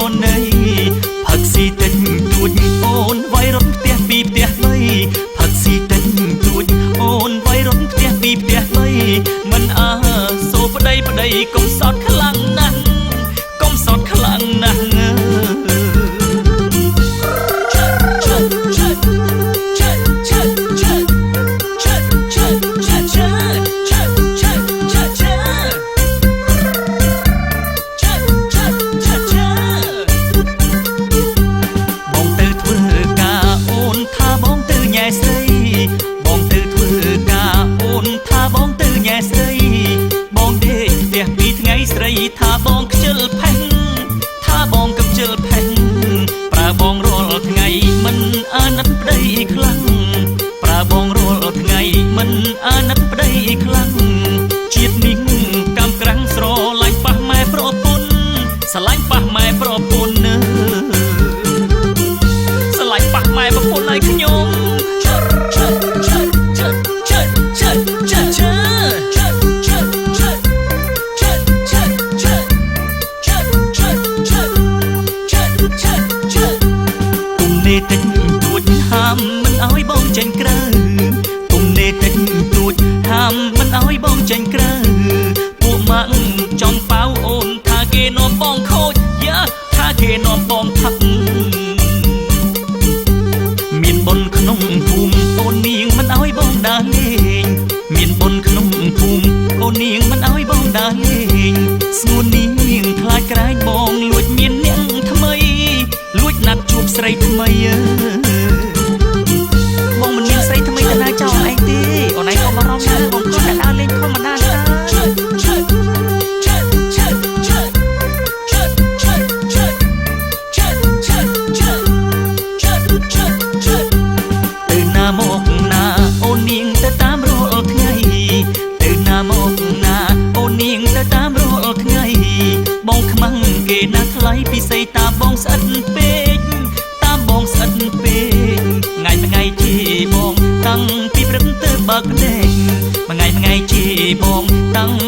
ននៃផឹកស៊ីតិចទួចអូនវាយរត់ផ្ទះពីផ្ទះបីផឹកស៊ីតិចទួចអូនវាយរត់ផ្ទះពីផ្ទះបីមិនសូប្តីកុំសត់ខ្លាំងណាស់កុំសត់ខ្លាំងណាស់ថាបងខ្ជិលផេះថាបងកំជិលផេះប្រើបងរាល់ថ្ងៃមិនអាណិតប្តីខ្លាំងប្រើបងរាល់ថ្ងៃមិនអាណិតប្តីខ្លាំងជាតិនេះកម្មក្រាំងស្រឡាញ់ប៉ះម៉ែប្រពន្ធស្រឡាញ់ប៉ះម៉ែប្រពន្ធស្រឡាញ់ប៉ះម៉ែប្រពន្ធឲ្យខ្ញុំតិចទួចហាមមិនឲ្យបងចេញក្រៅគុំនេតិចទួចហាមមិនឲ្យបងចេញក្រៅពួកម៉ាក់ចង់ប៉ៅអូនថាគេនាំបងខូចយ៉ាថាគេនាំបងផឹកមានបុណ្យក្នុងភូមិអូននាងមិនឲ្យបងដើរលេងមានបុណ្យក្នុងភូមិអូននាងមិនឲ្យបងដើរលេងស្ងួននាងខ្លាចក្រែងបងលួចមានអ្នកថ្មីលួចណាត់ជួបស្រីថ្មីបងមិនមានស្រីថ្មីទៅណាចោលឯងទេអូនឯងក៏បារម្ភណាស់បងគាត់តែដើរលេងធម្មតាទៅទៅណាមកណាអូននាងទៅតាមរាល់ថ្ងៃទៅណាមកណាអូននាងទៅតាមរាល់ថ្ងៃបងខ្មាំងគេណាថ្លៃពិសេសតាមបងស្អិតពេកតាមបងស្អិតពេកថ្ងៃជាបងតាំងពីព្រឹកទៅបើកភ្នែកថ្ងៃជាបងតាំង